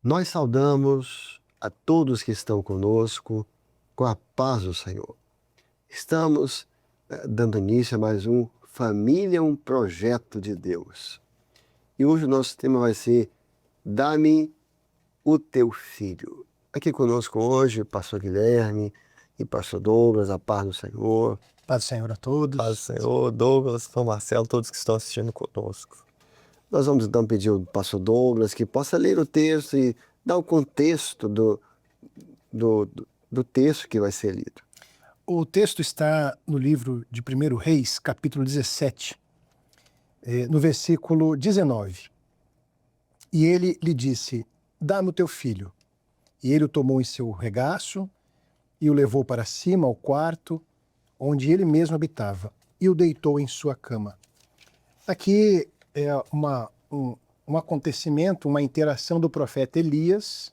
Nós saudamos a todos que estão conosco com a paz do Senhor. Estamos dando início a mais um Família, um projeto de Deus. E hoje o nosso tema vai ser Dá-me o teu filho. Aqui conosco hoje o pastor Guilherme e pastor Douglas, a paz do Senhor. Paz do Senhor a todos. Paz do Senhor, Douglas, São Marcelo, todos que estão assistindo conosco. Nós vamos então pedir ao pastor Douglas que possa ler o texto e dar o contexto do texto que vai ser lido. O texto está no livro de 1 Reis, capítulo 17, no versículo 19. E ele lhe disse: dá-me o teu filho. E ele o tomou em seu regaço e o levou para cima ao quarto onde ele mesmo habitava e o deitou em sua cama. Aqui é um acontecimento, uma interação do profeta Elias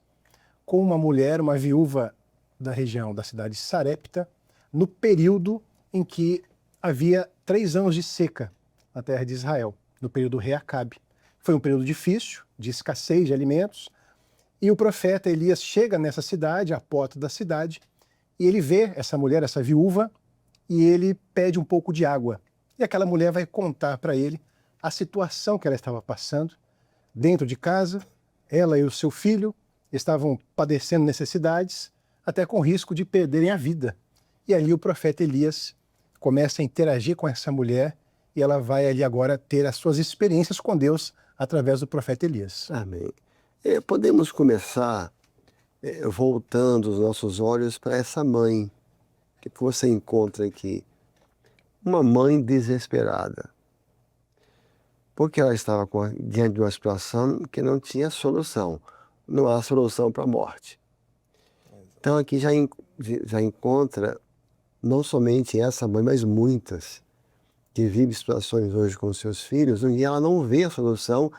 com uma mulher, uma viúva da região da cidade de Sarepta, no período em que havia 3 anos de seca na terra de Israel, no período do rei Acabe. Foi um período difícil, de escassez de alimentos, e o profeta Elias chega nessa cidade, à porta da cidade, e ele vê essa mulher, essa viúva, e ele pede um pouco de água. E aquela mulher vai contar para ele a situação que ela estava passando. Dentro de casa, ela e o seu filho estavam padecendo necessidades, até com risco de perderem a vida. E ali o profeta Elias começa a interagir com essa mulher e ela vai ali agora ter as suas experiências com Deus através do profeta Elias. Amém. Podemos começar voltando os nossos olhos para essa mãe que você encontra aqui. Uma mãe desesperada. Porque ela estava diante de uma situação que não tinha solução. Não há solução para a morte. Então aqui já encontra não somente essa mãe, mas muitas que vivem situações hoje com seus filhos, onde ela não vê a solução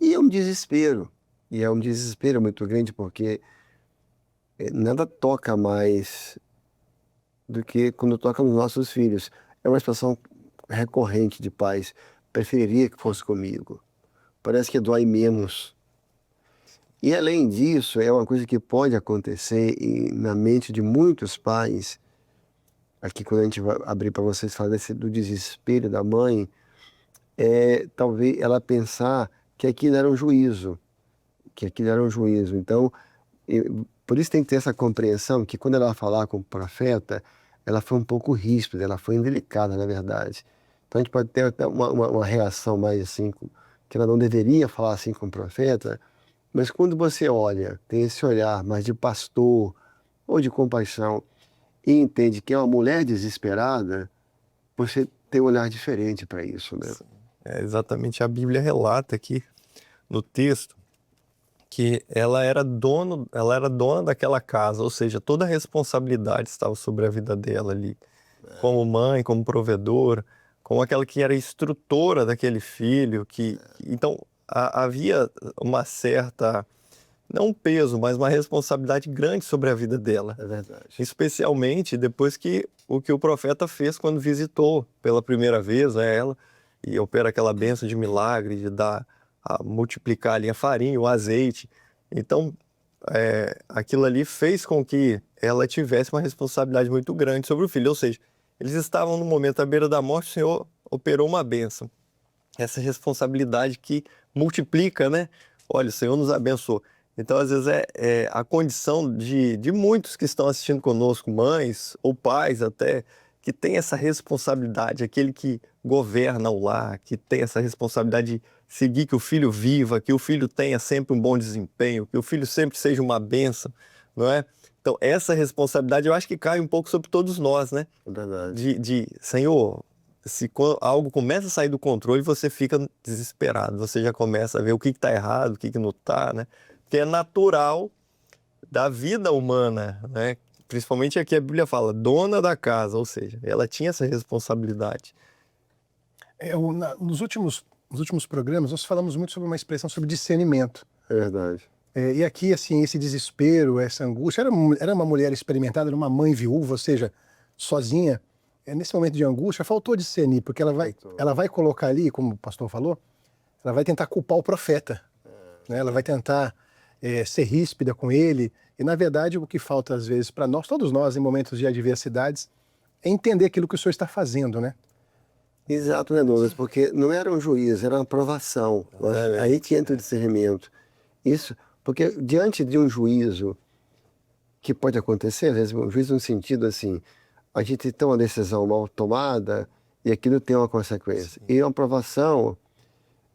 e é um desespero. E é um desespero muito grande porque nada toca mais do que quando toca nos nossos filhos. É uma expressão recorrente de pais. Preferiria que fosse comigo. Parece que dói menos. E além disso, é uma coisa que pode acontecer na mente de muitos pais. Aqui quando a gente vai abrir para vocês falar do desespero da mãe, talvez ela pensar que aquilo era um juízo. Então, por isso tem que ter essa compreensão que quando ela vai falar com o profeta, ela foi um pouco ríspida, ela foi indelicada, na verdade. Então a gente pode ter até uma reação mais assim, que ela não deveria falar assim com o profeta, mas quando você olha, tem esse olhar mais de pastor ou de compaixão e entende que é uma mulher desesperada, você tem um olhar diferente para isso, né? Exatamente, a Bíblia relata aqui no texto que ela era dona daquela casa, ou seja, toda a responsabilidade estava sobre a vida dela ali, como mãe, como provedora, como aquela que era instrutora daquele filho, então havia uma certa, não um peso, mas uma responsabilidade grande sobre a vida dela. É verdade. Especialmente depois que o profeta fez quando visitou pela primeira vez ela, e opera aquela bênção de milagre, de multiplicar ali a farinha, o azeite. Então, aquilo ali fez com que ela tivesse uma responsabilidade muito grande sobre o filho. Ou seja, eles estavam no momento à beira da morte, o Senhor operou uma bênção. Essa responsabilidade que multiplica, né? Olha, o Senhor nos abençoou. Então, às vezes, a condição de muitos que estão assistindo conosco, mães ou pais até, que tem essa responsabilidade, aquele que governa o lar, que tem essa responsabilidade de seguir que o filho viva, que o filho tenha sempre um bom desempenho, que o filho sempre seja uma bênção, não é? Então, essa responsabilidade eu acho que cai um pouco sobre todos nós, né? É verdade. Senhor, se algo começa a sair do controle, você fica desesperado, você já começa a ver o que está errado, o que não está, né? Porque é natural da vida humana, né? Principalmente aqui a Bíblia fala, dona da casa, ou seja, ela tinha essa responsabilidade. Nos últimos programas, nós falamos muito sobre uma expressão sobre discernimento. É verdade. E aqui, assim, esse desespero, essa angústia, era uma mulher experimentada, era uma mãe viúva, ou seja, sozinha. Nesse momento de angústia, faltou discernir, porque ela vai colocar ali, como o pastor falou, ela vai tentar culpar o profeta. Né? Ela vai tentar ser ríspida com ele. E, na verdade, o que falta às vezes para nós, todos nós, em momentos de adversidades, é entender aquilo que o Senhor está fazendo, né? Exato, né, Douglas? Porque não era um juízo, era uma aprovação. Aí que entra o discernimento. Isso, porque diante de um juízo que pode acontecer, às vezes um juízo no sentido assim, a gente tem uma decisão mal tomada e aquilo tem uma consequência. E a aprovação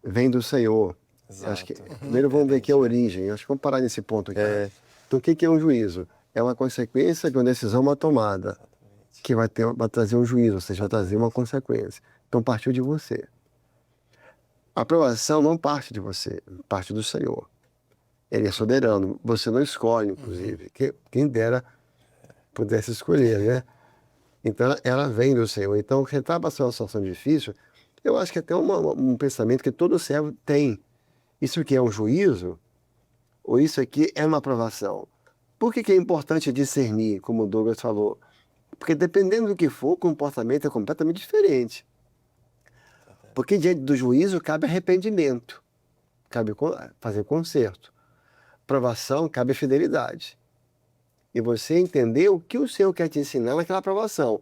vem do Senhor. Acho que, primeiro vamos ver aqui a origem. Acho que vamos parar nesse ponto aqui. Então o que é um juízo? É uma consequência de uma decisão mal tomada, que vai trazer um juízo, ou seja, vai trazer uma consequência. Então partiu de você. A aprovação não parte de você, parte do Senhor. Ele é soberano, você não escolhe, inclusive. Quem dera pudesse escolher, né? Então ela vem do Senhor. Então, quem está passando uma situação difícil, eu acho que até um pensamento que todo servo tem. Isso aqui é um juízo? Ou isso aqui é uma aprovação? Por que é importante discernir, como o Douglas falou? Porque dependendo do que for, o comportamento é completamente diferente. Porque diante do juízo cabe arrependimento, cabe fazer conserto. Aprovação cabe fidelidade. E você entender o que o Senhor quer te ensinar naquela aprovação.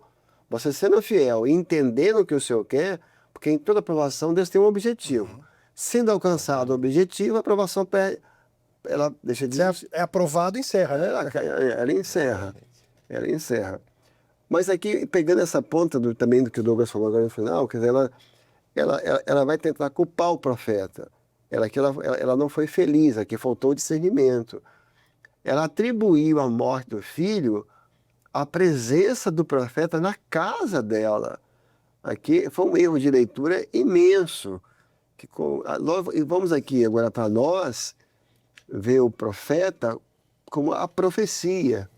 Você sendo fiel e entendendo o que o Senhor quer, porque em toda aprovação Deus tem um objetivo. Sendo alcançado o objetivo, a aprovação ela deixa de... É aprovado e encerra, né? Ela encerra. Ela encerra. Mas aqui, pegando essa ponta também do que o Douglas falou agora no final, quer dizer, ela vai tentar culpar o profeta. Ela não foi feliz, aqui faltou o discernimento. Ela atribuiu a morte do filho à presença do profeta na casa dela. Aqui foi um erro de leitura imenso. E vamos aqui agora para nós ver o profeta como a profecia.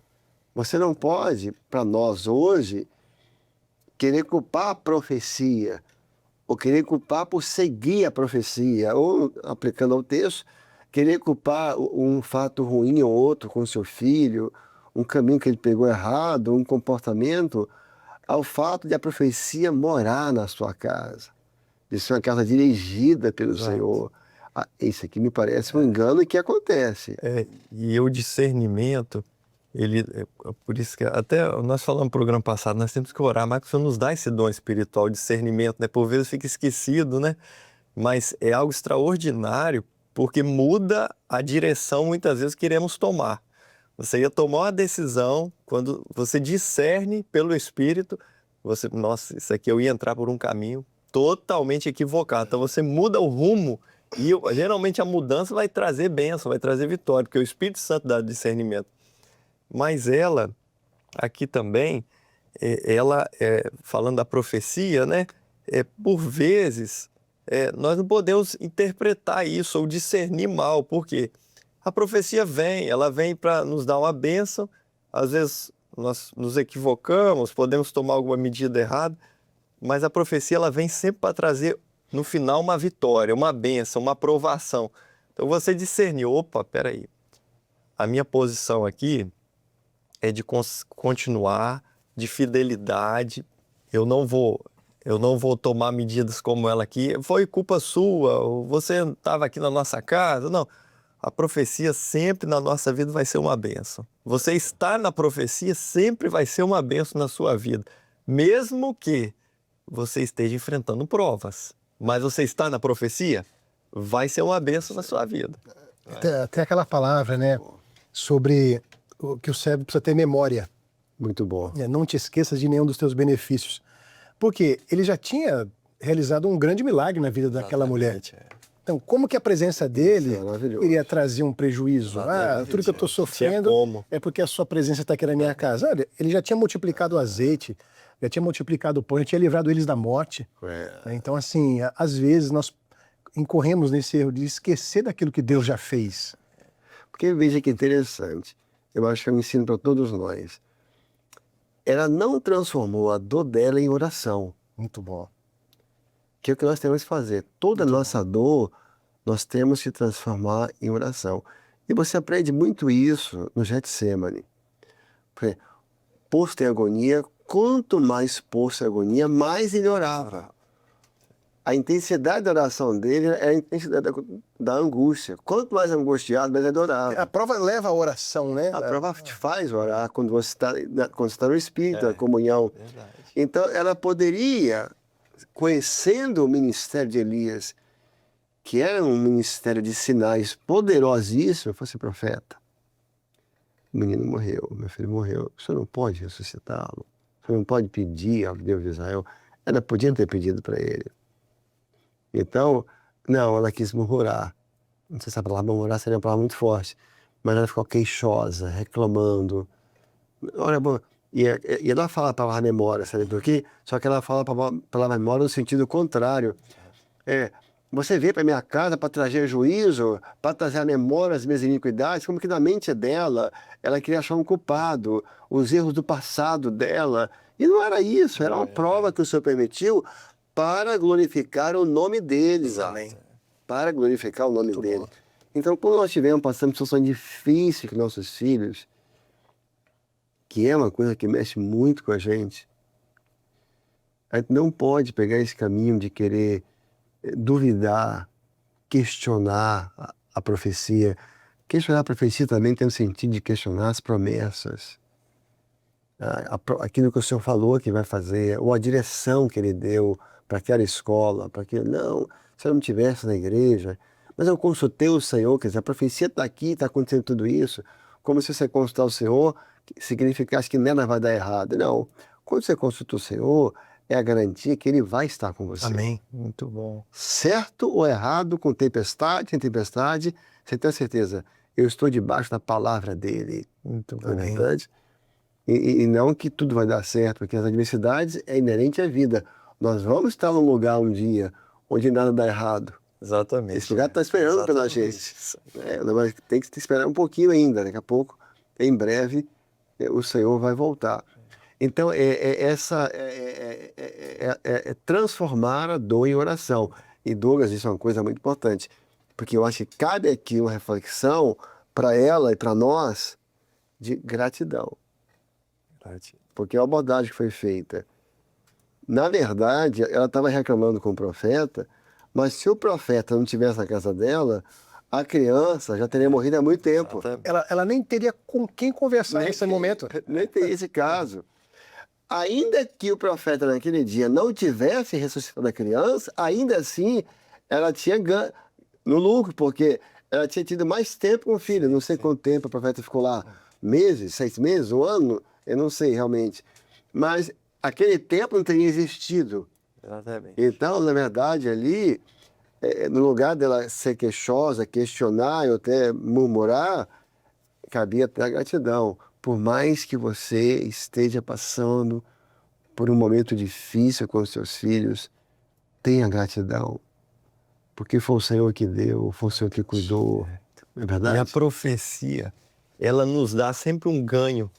Você não pode, para nós hoje, querer culpar a profecia, ou querer culpar por seguir a profecia, ou, aplicando ao texto, querer culpar um fato ruim ou outro com seu filho, um caminho que ele pegou errado, um comportamento, ao fato de a profecia morar na sua casa, de ser uma casa dirigida pelo Senhor. Isso aqui me parece um engano que acontece. E o discernimento, por isso que até nós falamos no programa passado, nós temos que orar, mas o Senhor nos dá esse dom espiritual, discernimento, né? Por vezes fica esquecido, né? Mas é algo extraordinário, porque muda a direção muitas vezes que queremos tomar. Você ia tomar uma decisão, quando você discerne pelo Espírito, nossa, isso aqui eu ia entrar por um caminho totalmente equivocado. Então você muda o rumo e geralmente a mudança vai trazer bênção, vai trazer vitória, porque o Espírito Santo dá discernimento. Mas ela, aqui também, falando da profecia, né? Por vezes, nós não podemos interpretar isso ou discernir mal, porque a profecia ela vem para nos dar uma bênção, às vezes nós nos equivocamos, podemos tomar alguma medida errada, mas a profecia ela vem sempre para trazer, no final, uma vitória, uma bênção, uma aprovação. Então você discerniu, opa, peraí, a minha posição aqui é de continuar, de fidelidade, eu não vou tomar medidas como ela aqui, foi culpa sua, você estava aqui na nossa casa, não. A profecia sempre na nossa vida vai ser uma bênção. Você estar na profecia sempre vai ser uma bênção na sua vida, mesmo que você esteja enfrentando provas. Mas você está na profecia, vai ser uma bênção na sua vida. Até aquela palavra, né, sobre que o cérebro precisa ter memória. Muito bom. Não te esqueças de nenhum dos teus benefícios. Porque ele já tinha realizado um grande milagre na vida daquela mulher. Então, como que a presença dele iria trazer um prejuízo? Tudo que eu estou sofrendo é porque a sua presença está aqui na minha casa. Olha, ele já tinha multiplicado o azeite, já tinha multiplicado o pão, já tinha livrado eles da morte. Então, assim, às vezes nós incorremos nesse erro de esquecer daquilo que Deus já fez. Porque veja que interessante, eu acho que é um ensino para todos nós. Ela não transformou a dor dela em oração. Muito bom. Que é o que nós temos que fazer. Toda nossa dor, nós temos que transformar em oração. E você aprende muito isso no Getsemane. Posto em agonia, quanto mais posto em agonia, mais ele orava. a intensidade da oração dele é a intensidade da angústia. Quanto mais angustiado, mais adorável. A prova leva à oração, né? A prova te faz orar quando você está no Espírito, na comunhão. Verdade. Então, ela poderia, conhecendo o ministério de Elias, que era um ministério de sinais poderosíssimo, fosse profeta. O menino morreu, meu filho morreu. O senhor não pode ressuscitá-lo. O senhor não pode pedir ao Deus de Israel. Ela podia ter pedido para ele. Então, não, ela quis murmurar. Não sei se a palavra murmurar seria uma palavra muito forte, mas ela ficou queixosa, reclamando. Olha, bom, e ela fala a palavra memória, sabe por quê? Só que ela fala a palavra memória no sentido contrário. Você veio para minha casa para trazer juízo, para trazer a memória das minhas iniquidades, como que na mente dela, ela queria achar um culpado, os erros do passado dela. E não era isso, era uma prova que o Senhor permitiu para glorificar o nome deles. Amém. Para glorificar o nome dele. Então, quando nós passamos situações difíceis com nossos filhos, que é uma coisa que mexe muito com a gente não pode pegar esse caminho de querer duvidar, questionar a profecia. Questionar a profecia também tem o sentido de questionar as promessas. Aquilo que o Senhor falou que vai fazer, ou a direção que Ele deu para aquela escola, para aquilo. Não, se eu não estivesse na igreja, mas eu consultei o Senhor, quer dizer, a profecia está aqui, está acontecendo tudo isso, como se você consultar o Senhor significasse que nada vai dar errado. Não, quando você consulta o Senhor, é a garantia que Ele vai estar com você. Amém. Muito bom. Certo ou errado, com tempestade, sem tempestade, você tem a certeza, eu estou debaixo da palavra dEle. Muito bom. Não é verdade? E não que tudo vai dar certo, porque as adversidades é inerente à vida. Nós vamos estar num lugar um dia onde nada dá errado. Exatamente. Esse lugar está esperando pela gente. Mas tem que esperar um pouquinho ainda. Daqui a pouco, em breve, o Senhor vai voltar. Então, transformar a dor em oração. E, Douglas, isso é uma coisa muito importante, porque eu acho que cabe aqui uma reflexão para ela e para nós de gratidão. Porque a abordagem que foi feita, na verdade, ela estava reclamando com o profeta, mas se o profeta não estivesse na casa dela, a criança já teria morrido há muito tempo. Ela nem teria com quem conversar nesse momento. Nem teria esse caso. Ainda que o profeta naquele dia não tivesse ressuscitado a criança, ainda assim ela tinha ganho no lucro, porque ela tinha tido mais tempo com o filho. Não sei quanto tempo o profeta ficou lá, meses, 6 meses, um ano, eu não sei realmente. Mas aquele tempo não teria existido. Exatamente. Então, na verdade, ali, no lugar dela ser queixosa, questionar ou até murmurar, cabia até a gratidão. Por mais que você esteja passando por um momento difícil com os seus filhos, tenha gratidão. Porque foi o Senhor que deu, foi o Senhor que cuidou. Não é verdade? E a profecia, ela nos dá sempre um ganho.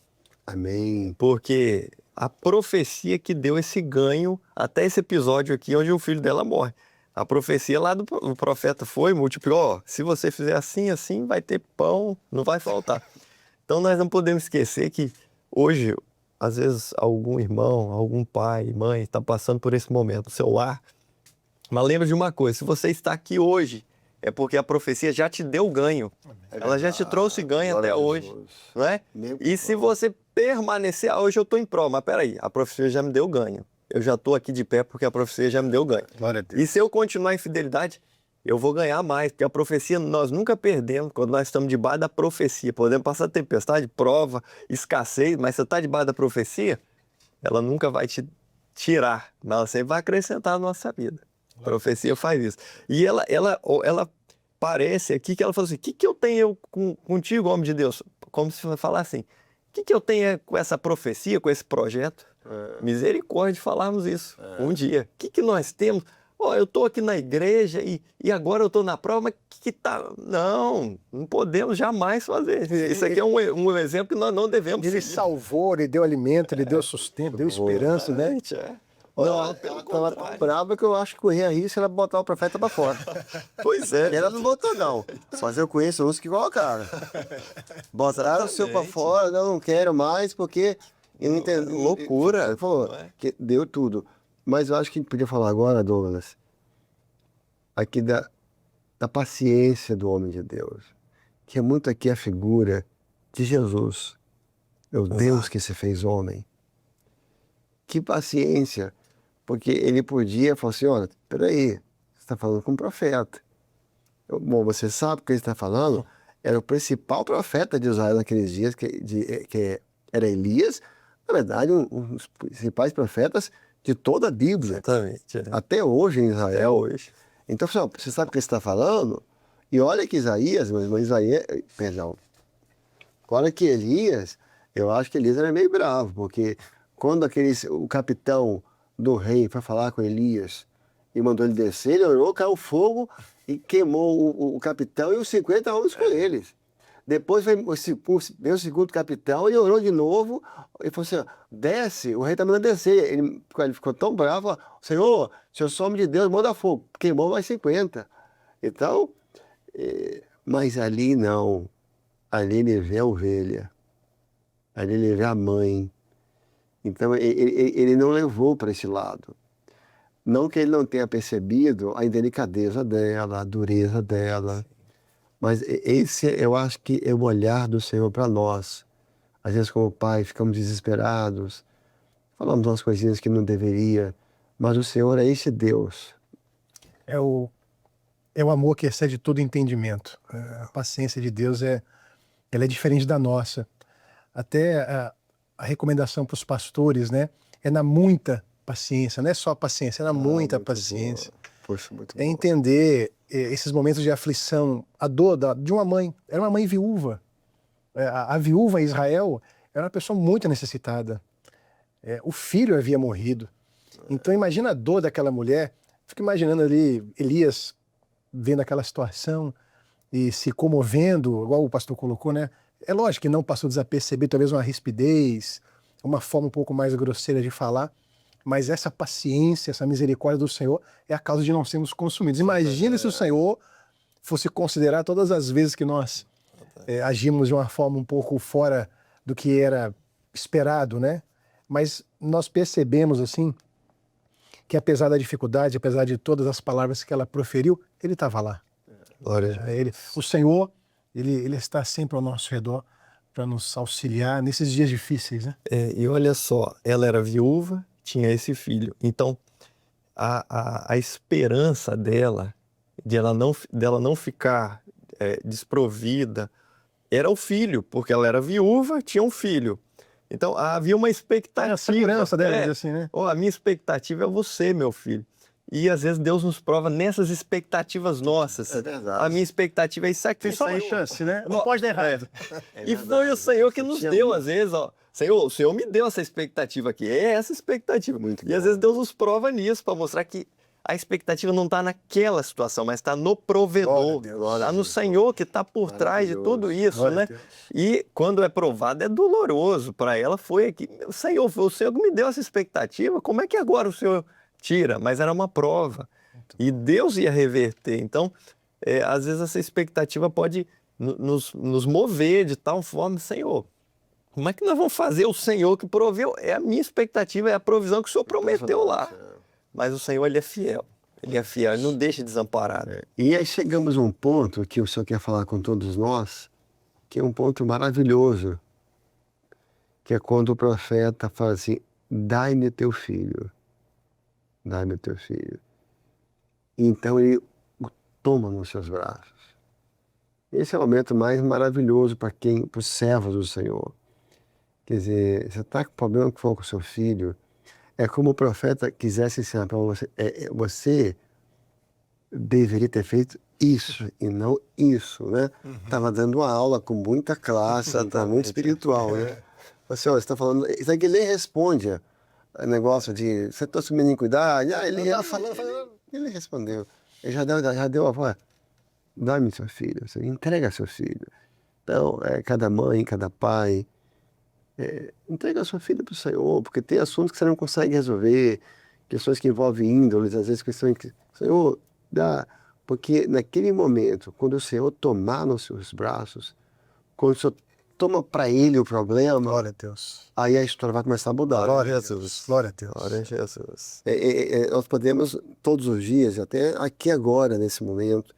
Amém. Porque a profecia que deu esse ganho até esse episódio aqui, onde o filho dela morre. A profecia lá do profeta foi, multiplicou, ó, se você fizer assim, assim, vai ter pão, não vai faltar. Então nós não podemos esquecer que hoje, às vezes, algum irmão, algum pai, mãe está passando por esse momento no seu lar. Mas lembra de uma coisa, se você está aqui hoje, é porque a profecia já te deu ganho. Ela já te trouxe ganho até hoje, não é? E se você permanecer, hoje eu estou em prova, mas peraí, a profecia já me deu ganho. Eu já estou aqui de pé porque a profecia já me deu ganho. Glória a Deus. E se eu continuar em fidelidade, eu vou ganhar mais, porque a profecia nós nunca perdemos quando nós estamos debaixo da profecia. Podemos passar tempestade, prova, escassez, mas se você está debaixo da profecia, ela nunca vai te tirar, mas ela sempre vai acrescentar na nossa vida. A profecia faz isso. E ela parece aqui que ela fala assim, o que eu tenho contigo, homem de Deus? Como se falar assim, o que eu tenho com essa profecia, com esse projeto? Misericórdia de falarmos isso um dia. O que nós temos? Eu estou aqui na igreja e agora eu estou na prova, mas que tá... Não podemos jamais fazer. Isso aqui é um exemplo que nós não devemos Ele seguir. salvou, ele deu alimento, ele deu sustento, deu esperança, né? Ela estava tão brava que eu acho que corria risco ela botar o profeta para fora. Pois é. Ela não botou, não. Mas eu conheço uns que colocaram. Botaram o seu para fora, não quero mais, porque eu não entendo. Loucura. Ele falou que deu tudo. Mas eu acho que a gente podia falar agora, Douglas, aqui da paciência do homem de Deus, que é muito aqui a figura de Jesus, é o Deus que se fez homem. Que paciência, porque ele podia falar assim, olha, peraí, você está falando com um profeta. Bom, você sabe o que ele está falando? Era o principal profeta de Israel naqueles dias, que era Elias, na verdade, um dos principais profetas de toda a Bíblia. Exatamente. Até hoje em Israel. Até hoje. Então, pessoal, você sabe o que ele está falando? E olha que Isaías, olha que Elias, eu acho que Elias era meio bravo, porque quando o capitão do rei foi falar com Elias e mandou ele descer, ele orou, caiu fogo e queimou o capitão e os 50 homens com eles. Depois veio o segundo capitão e orou de novo e falou assim, ó, desce, o rei está mandando descer. Ele ficou tão bravo, falou, Senhor, se eu sou homem de Deus, manda fogo. Queimou mais 50. Então, mas ali não. Ali ele vê a ovelha. Ali ele vê a mãe. Então, ele não levou para esse lado. Não que ele não tenha percebido a indelicadeza dela, a dureza dela. Mas esse, eu acho que é o olhar do Senhor para nós. Às vezes, como pai, ficamos desesperados, falamos umas coisinhas que não deveria, mas o Senhor é esse Deus. É o amor que excede todo entendimento. A paciência de Deus ela é diferente da nossa. Até a recomendação para os pastores, né, é na muita paciência, não é só paciência, é na muita paciência. Poxa, muito É bom. entender esses momentos de aflição, a dor de uma mãe. Era uma mãe viúva. A viúva em Israel era uma pessoa muito necessitada. O filho havia morrido. Então imagina a dor daquela mulher. Fico imaginando ali Elias vendo aquela situação e se comovendo, igual o pastor colocou, né? É lógico que não passou desapercebido, talvez uma rispidez, uma forma um pouco mais grosseira de falar, mas essa paciência, essa misericórdia do Senhor é a causa de não sermos consumidos. Imagina se o Senhor fosse considerar todas as vezes que nós agimos de uma forma um pouco fora do que era esperado, né? Mas nós percebemos, assim, que apesar da dificuldade, apesar de todas as palavras que ela proferiu, ele estava lá. Glória a Deus. O Senhor, ele está sempre ao nosso redor para nos auxiliar nesses dias difíceis, né? E olha só, ela era viúva, tinha esse filho. Então, a esperança dela, dela não ficar desprovida, era o filho, porque ela era viúva, tinha um filho. Então, havia uma expectativa. A segurança dela, diz assim, né? A minha expectativa é você, meu filho. E às vezes Deus nos prova nessas expectativas nossas. É verdade. A minha expectativa é isso aqui. Tem só uma chance, né? Não pode dar errado. E foi o Senhor que nos deu, às vezes, ó. Senhor, o Senhor me deu essa expectativa aqui. É essa expectativa. Muito e às bom. vezes Deus nos prova nisso, para mostrar que a expectativa não está naquela situação, mas está no provedor. Está no Senhor que está por trás de tudo isso, né? E quando é provado, é doloroso. Para ela foi que o Senhor que me deu essa expectativa, como é que agora o Senhor tira? Mas era uma prova. E Deus ia reverter. Então, às vezes essa expectativa pode nos mover de tal forma, Senhor, como é que nós vamos fazer? O Senhor que proveu, é a minha expectativa, é a provisão que o Senhor prometeu lá. Mas o Senhor, ele é fiel. Ele é fiel, ele não deixa desamparado. E aí chegamos a um ponto que o Senhor quer falar com todos nós, que é um ponto maravilhoso, que é quando o profeta fala assim, dai-me teu filho. Dai-me teu filho. Então ele o toma nos seus braços. Esse é o momento mais maravilhoso para os servos do Senhor. Quer dizer, você está com problema que for com o seu filho, é como o profeta quisesse ensinar para você, você deveria ter feito isso e não isso, né? Estava dando uma aula com muita classe, tá muito espiritual, né? Você está falando, isso aqui nem responde o negócio de, você está assumindo iniquidade, ele ele respondeu, ele já deu a voz, dá-me seu filho, você entrega seu filho. Então, cada mãe, cada pai, entrega a sua filha para o Senhor, porque tem assuntos que você não consegue resolver, questões que envolvem índoles, às vezes questões que, Senhor, dá, porque naquele momento, quando o Senhor tomar nos seus braços, quando o Senhor toma para ele o problema, Glória a Deus. aí a história vai começar a mudar. Glória a Deus. Glória a Deus. Glória a Jesus. Nós podemos, todos os dias, até aqui agora, nesse momento,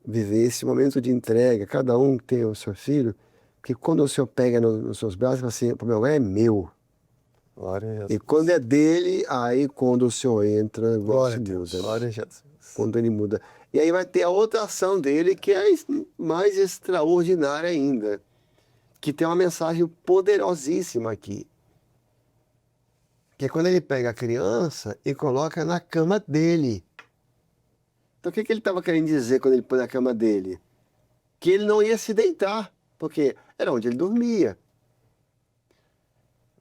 viver esse momento de entrega, cada um tem o seu filho, que quando o Senhor pega nos seus braços, fala assim, o problema é meu. Glória a Jesus. E quando é dele, aí quando o Senhor entra, Glória a Deus. Glória a Jesus. Quando ele muda. E aí vai ter a outra ação dele, que é mais extraordinária ainda, que tem uma mensagem poderosíssima aqui. Que é quando ele pega a criança e coloca na cama dele. Então o que ele estava querendo dizer quando ele põe na cama dele? Que ele não ia se deitar, porque era onde ele dormia.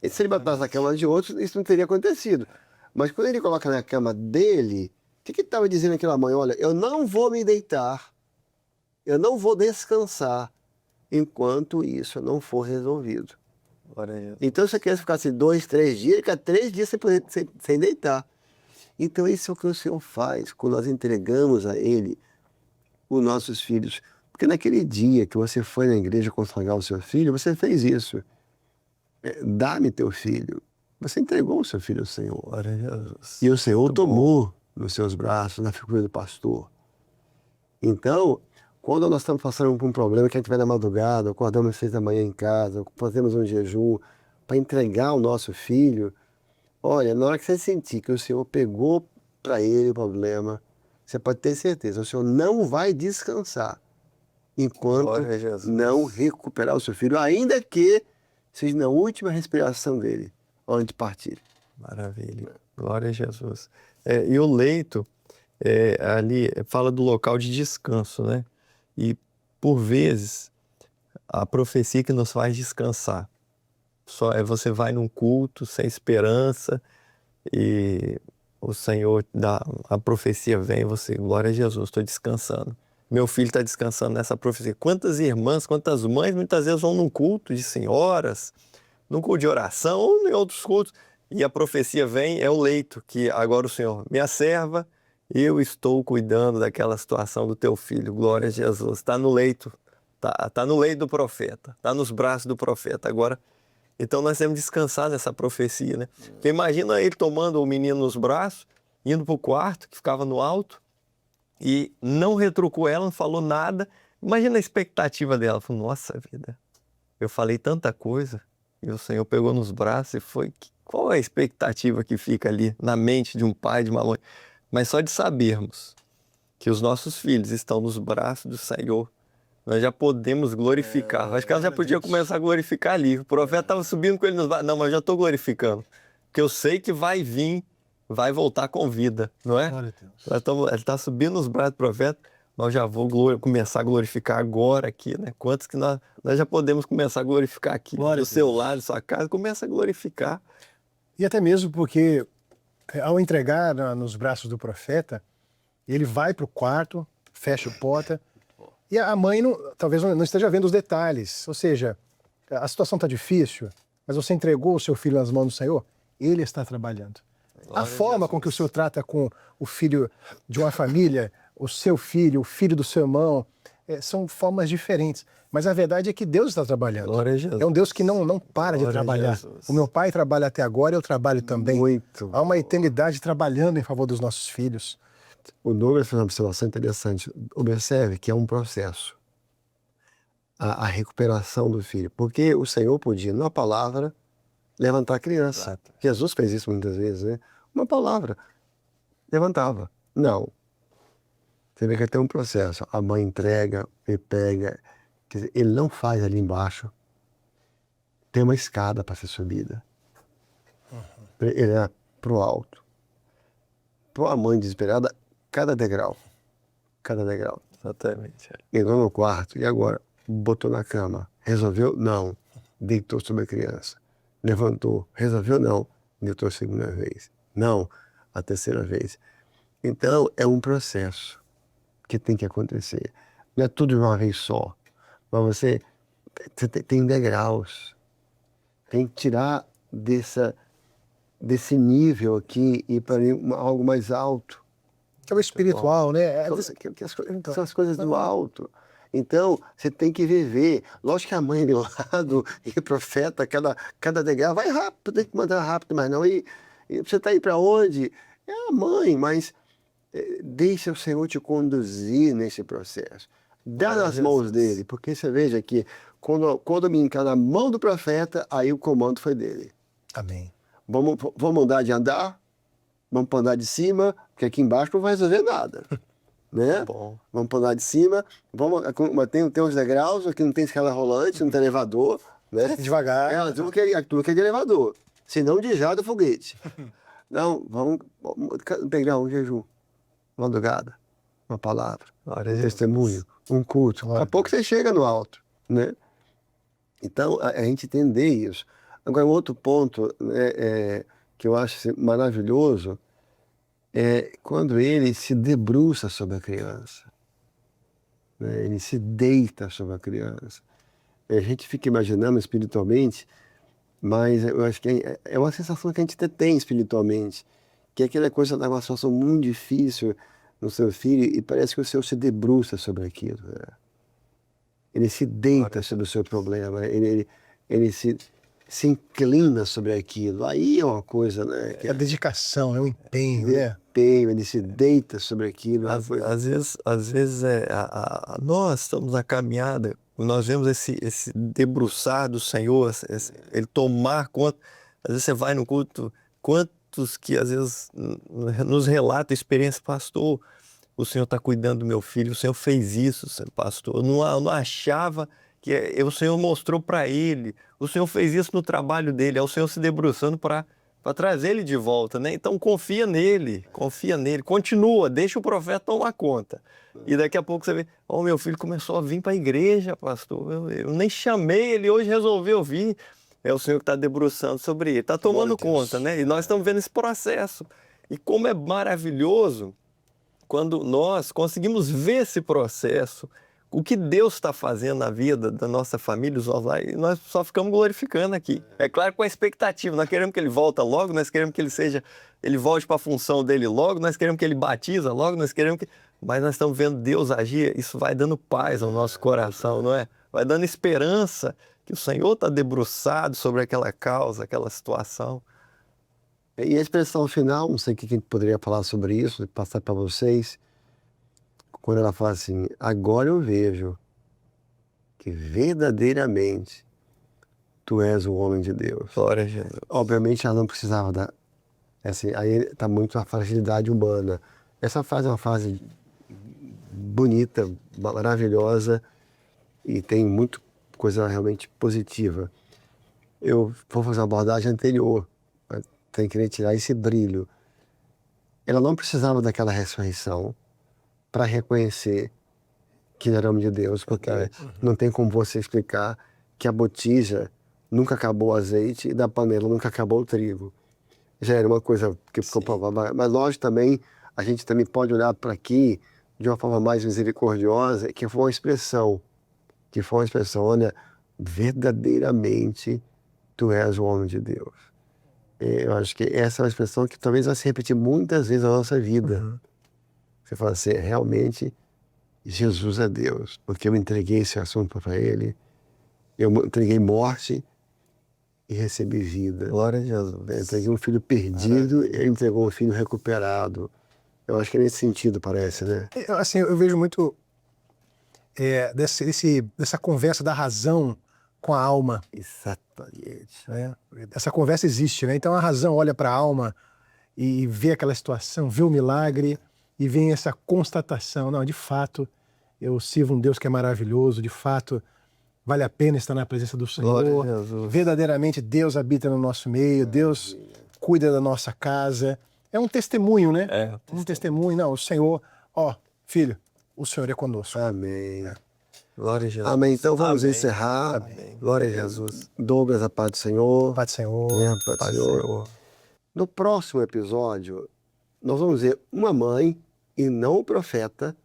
E se ele botasse na cama de outros, isso não teria acontecido. Mas quando ele coloca na cama dele, o que ele estava dizendo àquela mãe? Olha, eu não vou me deitar, eu não vou descansar, enquanto isso não for resolvido. Glória a Jesus. Então, se a criança ficasse 2, 3 dias, ele fica 3 dias sem deitar. Então, isso é o que o Senhor faz quando nós entregamos a Ele os nossos filhos. Porque naquele dia que você foi na igreja consagrar o seu filho, você fez isso. Dá-me teu filho. Você entregou o seu filho ao Senhor. Glória a Jesus. E o Senhor Muito bom. tomou nos seus braços, na figura do pastor. Então, quando nós estamos passando por um problema, que a gente vai na madrugada, acordamos às 6 da manhã em casa, fazemos um jejum para entregar o nosso filho, olha, na hora que você sentir que o Senhor pegou para ele o problema, você pode ter certeza, o Senhor não vai descansar enquanto Glória a Jesus. não recuperar o seu filho, ainda que seja na última respiração dele, antes de partir. Maravilha. Glória a Jesus. E o leito, ali, fala do local de descanso, né? E, por vezes, a profecia que nos faz descansar. Você vai num culto sem esperança e o Senhor a profecia vem e você, glória a Jesus, estou descansando. Meu filho está descansando nessa profecia. Quantas irmãs, quantas mães, muitas vezes vão num culto de senhoras, num culto de oração ou em outros cultos, e a profecia vem, é o leito, que agora o Senhor, minha serva, eu estou cuidando daquela situação do teu filho, glória a Jesus. Está no leito, tá no leito do profeta, está nos braços do profeta. Agora, então nós temos que descansar nessa profecia, né? Porque imagina ele tomando o menino nos braços, indo para o quarto, que ficava no alto, e não retrucou ela, não falou nada. Imagina a expectativa dela. Falou, nossa vida, eu falei tanta coisa, e o Senhor pegou nos braços e foi... Qual é a expectativa que fica ali na mente de um pai, de uma mãe? Mas só de sabermos que os nossos filhos estão nos braços do Senhor, nós já podemos glorificar. Acho que ela já podia começar a glorificar ali. O profeta estava subindo com ele nos braços. Não, mas eu já estou glorificando. Porque eu sei que vai vir, vai voltar com vida, não é? Glória a Deus. Ele está subindo nos braços do profeta, mas eu já vou começar a glorificar agora aqui, né? Quantos que nós já podemos começar a glorificar aqui? Glória Do a seu Deus. lado, da sua casa, começa a glorificar. E até mesmo porque, ao entregar nos braços do profeta, ele vai para o quarto, fecha a porta, e a mãe talvez não esteja vendo os detalhes. Ou seja, a situação está difícil, mas você entregou o seu filho nas mãos do Senhor, ele está trabalhando. A forma com que o Senhor trata com o filho de uma família, o seu filho, o filho do seu irmão, são formas diferentes. Mas a verdade é que Deus está trabalhando. Glória a Jesus. É um Deus que não para de Glória a trabalhar. Jesus. O meu pai trabalha até agora, eu trabalho também. Muito. Há uma eternidade trabalhando em favor dos nossos filhos. O Douglas fez uma observação interessante. Observe que é um processo. A recuperação do filho. Porque o Senhor podia, numa palavra, levantar a criança. Exato. Jesus fez isso muitas vezes, né? Uma palavra. Levantava. Não. Você vê que tem um processo. A mãe entrega, ele pega. Quer dizer, ele não faz ali embaixo. Tem uma escada para ser subida. Ele é pro alto. Para uma mãe desesperada, cada degrau. Cada degrau. Exatamente. Entrou no quarto e agora botou na cama. Resolveu? Não. Deitou sobre a criança. Levantou. Resolveu? Não. Deitou a segunda vez. Não. A terceira vez. Então, é um processo que tem que acontecer. Não é tudo de uma vez só. Mas você tem degraus. Tem que tirar desse nível aqui e ir para algo mais alto. Que é o espiritual, né? São as coisas do alto. Então, você tem que viver. Lógico que a mãe do lado, e o profeta, cada degrau, vai rápido, tem que mandar rápido, mas não. E você está aí para onde? É a mãe, mas deixa o Senhor te conduzir nesse processo. Dá nas mãos dele, porque você veja que quando me encara na mão do profeta, aí o comando foi dele. Amém. Vamos andar de andar, vamos para andar de cima, porque aqui embaixo não vai resolver nada. Né? Bom. Vamos para andar de cima, tem uns degraus, aqui não tem escada rolante, não tem elevador. Né? Devagar. Tudo que é de elevador, senão de jato o foguete. Não, vamos pegar um jejum, uma madrugada, uma palavra, um testemunho, um culto. Daqui a pouco você chega no alto. Né? Então, a gente entender isso. Agora, um outro ponto, né, que eu acho maravilhoso é quando ele se debruça sobre a criança. Né? Ele se deita sobre a criança. A gente fica imaginando espiritualmente, mas eu acho que é uma sensação que a gente até tem espiritualmente, que é aquela coisa da uma situação muito difícil no seu filho e parece que o Senhor se debruça sobre aquilo. Né? Ele se deita sobre o seu problema, ele se inclina sobre aquilo. Aí é uma coisa, né? É a dedicação, é o empenho, né? Ele se deita sobre aquilo. Às vezes nós estamos na caminhada, nós vemos esse debruçar do Senhor, ele tomar conta. Às vezes você vai no culto, quantos que às vezes nos relata a experiência, pastor, o Senhor está cuidando do meu filho, o Senhor fez isso, pastor. Eu não achava que o Senhor mostrou para ele, o Senhor fez isso no trabalho dele, é o Senhor se debruçando para trazer ele de volta, né? Então confia nele, continua, deixa o profeta tomar conta. E daqui a pouco você vê, meu filho começou a vir para a igreja, pastor, eu nem chamei ele, hoje resolveu vir. É o Senhor que está debruçando sobre ele, está tomando conta, né? E nós estamos vendo esse processo. E como é maravilhoso quando nós conseguimos ver esse processo, o que Deus está fazendo na vida da nossa família, e nós só ficamos glorificando aqui. É claro, com a expectativa, nós queremos que ele volte logo, nós queremos que ele volte para a função dele logo, nós queremos que ele batiza logo, mas nós estamos vendo Deus agir, isso vai dando paz ao nosso coração, não é? Vai dando esperança que o Senhor está debruçado sobre aquela causa, aquela situação. E a expressão final, não sei o que a gente poderia falar sobre isso, passar para vocês, quando ela fala assim, agora eu vejo que verdadeiramente tu és o homem de Deus. Glória a Jesus. Obviamente ela não precisava aí está muito a fragilidade humana. Essa frase é uma frase bonita, maravilhosa e tem muita coisa realmente positiva. Eu vou fazer uma abordagem anterior, tem que tirar esse brilho. Ela não precisava daquela ressurreição para reconhecer que ele era homem de Deus, porque não tem como você explicar que a botija nunca acabou o azeite e da panela nunca acabou o trigo. Já era uma coisa que ficou provável. Mas lógico também, a gente também pode olhar para aqui de uma forma mais misericordiosa, que foi uma expressão, olha, verdadeiramente tu és o homem de Deus. Eu acho que essa é uma expressão que talvez vai se repetir muitas vezes na nossa vida. Você fala assim, realmente, Jesus é Deus, porque eu entreguei esse assunto para ele, eu entreguei morte e recebi vida. Glória a Jesus. Eu entreguei um filho perdido e ele entregou um filho recuperado. Eu acho que é nesse sentido, parece, né? Assim, eu vejo muito dessa conversa da razão com a alma. Exatamente. Né? Essa conversa existe, né? Então a razão olha para a alma e vê aquela situação, vê o milagre e vem essa constatação, não, de fato, eu sirvo um Deus que é maravilhoso, de fato, vale a pena estar na presença do Senhor. Glória a Jesus. Verdadeiramente Deus habita no nosso meio, Deus cuida da nossa casa. É um testemunho, né? Um testemunho. Não, o Senhor, filho, o Senhor é conosco. Amém. Glória a Jesus. Amém. Então vamos encerrar. Amém. Glória a Jesus. Douglas, a paz do Senhor. Pai do Senhor. A paz do Senhor. No próximo episódio, nós vamos ver uma mãe, e não o profeta,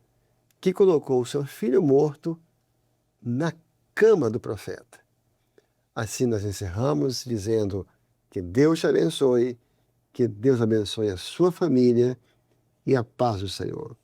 que colocou o seu filho morto na cama do profeta. Assim nós encerramos dizendo que Deus te abençoe, que Deus abençoe a sua família e a paz do Senhor.